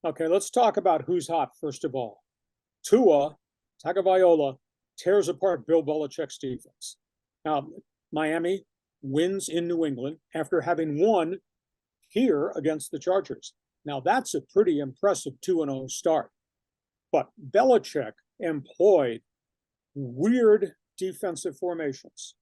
Okay, let's talk about who's hot first of all. Tua Tagovailoa tears apart Bill Belichick's defense. Now, Miami wins in New England after having won here against the Chargers. Now, that's a pretty impressive 2-0 start. But Belichick employed weird defensive formations,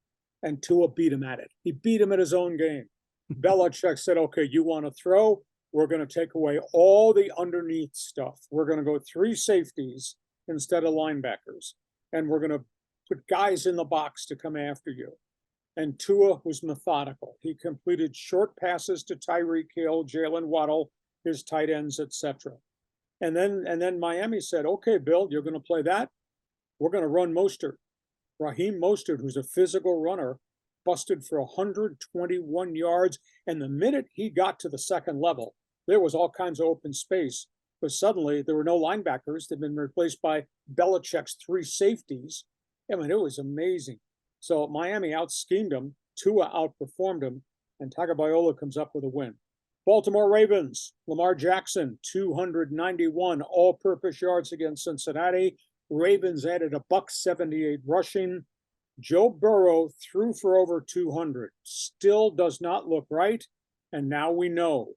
and Tua beat him at it. He beat him at his own game. Belichick said, okay, you want to throw? We're going to take away all the underneath stuff. We're going to go 3 safeties instead of linebackers, and we're going to put guys in the box to come after you. And Tua was methodical. He completed short passes to Tyreek Hill, Jalen Waddle, his tight ends, etc. And then Miami said, okay, Bill, you're going to play that. We're going to run Mostert. Raheem Mostert, who's a physical runner, busted for 121 yards. And the minute he got to the second level, there was all kinds of open space. But suddenly there were no linebackers. They've been replaced by Belichick's 3 safeties. I mean, it was amazing. So Miami out-schemed him. Tua outperformed him. And Tagovailoa comes up with a win. Baltimore Ravens, Lamar Jackson, 291 all-purpose yards against Cincinnati. Ravens added $178 rushing. Joe Burrow threw for over 200. Still does not look right. And now we know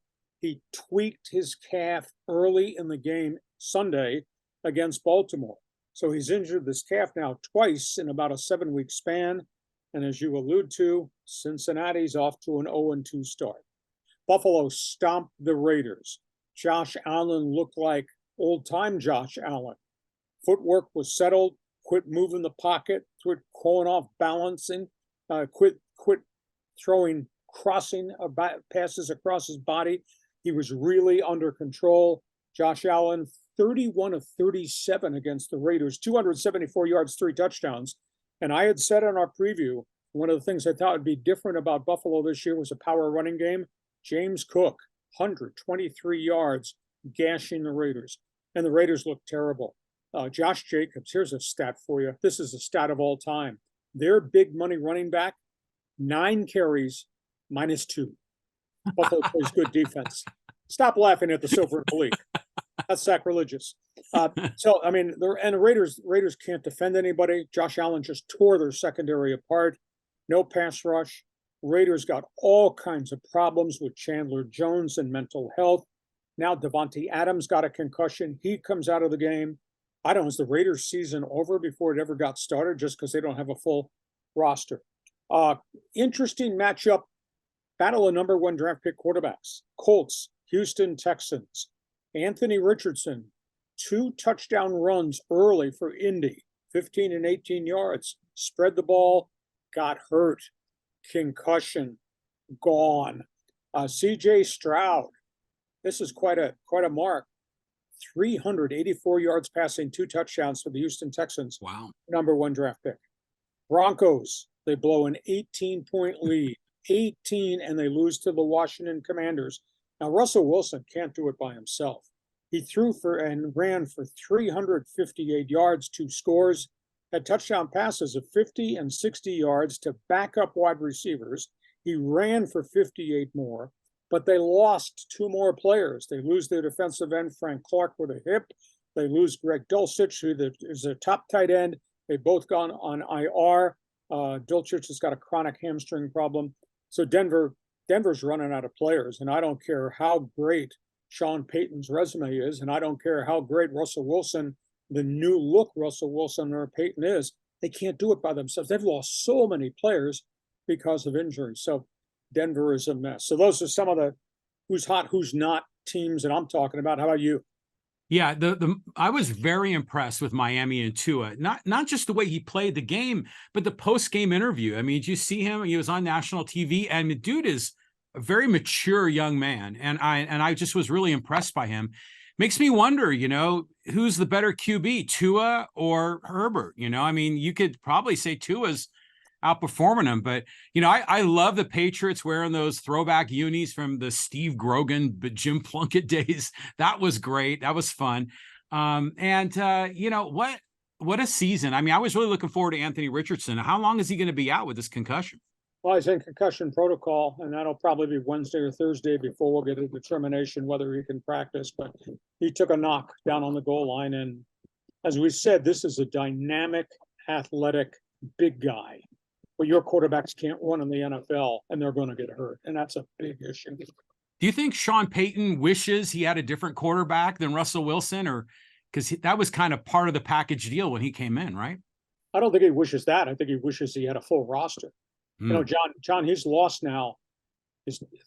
he tweaked his calf early in the game Sunday against Baltimore. So he's injured this calf now twice in about a 7-week span. And as you allude to, Cincinnati's off to an 0-2 start. Buffalo stomped the Raiders. Josh Allen looked like old-time Josh Allen. Footwork was settled, quit moving the pocket, quit calling off balancing, quit throwing crossing passes across his body. He was really under control. Josh Allen, 31 of 37 against the Raiders, 274 yards, 3 touchdowns. And I had said in our preview, one of the things I thought would be different about Buffalo this year was a power running game. James Cook, 123 yards, gashing the Raiders. And the Raiders looked terrible. Josh Jacobs, here's a stat for you. This is a stat of all time. Their big money running back, 9 carries, -2. Buffalo plays good defense. Stop laughing at the Silver League. That's sacrilegious. So, I mean, the Raiders can't defend anybody. Josh Allen just tore their secondary apart. No pass rush. Raiders got all kinds of problems with Chandler Jones and mental health. Now Devontae Adams got a concussion. He comes out of the game. I don't know, is the Raiders season over before it ever got started just because they don't have a full roster? Interesting matchup. Battle of number 1 draft pick quarterbacks. Colts, Houston Texans. Anthony Richardson, 2 touchdown runs early for Indy, 15 and 18 yards. Spread the ball, got hurt. Concussion, gone. C.J. Stroud, this is quite a mark. 384 yards passing, 2 touchdowns for the Houston Texans. Wow. Number 1 draft pick. Broncos, they blow an 18-point lead. 18, and they lose to the Washington Commanders. Now, Russell Wilson can't do it by himself. He threw for and ran for 358 yards, 2 scores, had touchdown passes of 50 and 60 yards to backup wide receivers. He ran for 58 more, but they lost 2 more players. They lose their defensive end, Frank Clark, with a hip. They lose Greg Dulcich, who is a top tight end. They've both gone on IR. Dulcich has got a chronic hamstring problem. So Denver's running out of players, and I don't care how great Sean Payton's resume is, and I don't care how great Russell Wilson, the new look Russell Wilson or Payton is, they can't do it by themselves. They've lost so many players because of injuries. So Denver is a mess. So those are some of the who's hot, who's not teams that I'm talking about. How about you? Yeah, I was very impressed with Miami and Tua. Not just the way he played the game, but the post-game interview. I mean, did you see him? He was on national TV, and the dude is a very mature young man, and I just was really impressed by him. Makes me wonder, who's the better QB, Tua or Herbert? I mean, you could probably say Tua's outperforming him, but I love the Patriots wearing those throwback unis from the Steve Grogan but Jim Plunkett days. That was great. That was fun. What a season. I mean, I was really looking forward to Anthony Richardson. How long is he going to be out with this concussion? Well, he's in concussion protocol, and that'll probably be Wednesday or Thursday before we'll get a determination whether he can practice. But he took a knock down on the goal line. And as we said, this is a dynamic, athletic, big guy. But your quarterbacks can't run in the NFL, and they're going to get hurt. And that's a big issue. Do you think Sean Payton wishes he had a different quarterback than Russell Wilson, or because that was kind of part of the package deal when he came in, right? I don't think he wishes that. I think he wishes he had a full roster. You know, John, he's lost now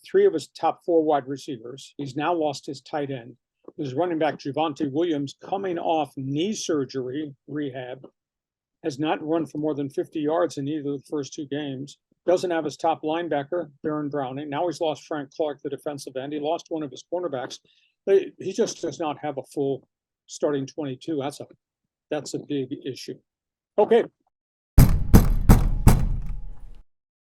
three of his top four wide receivers. He's now lost his tight end. His running back, Javonte Williams, coming off knee surgery rehab, has not run for more than 50 yards in either of the first two games. Doesn't have his top linebacker, Baron Browning. Now he's lost Frank Clark, the defensive end. He lost one of his cornerbacks. He just does not have a full starting 22. That's a big issue. Okay,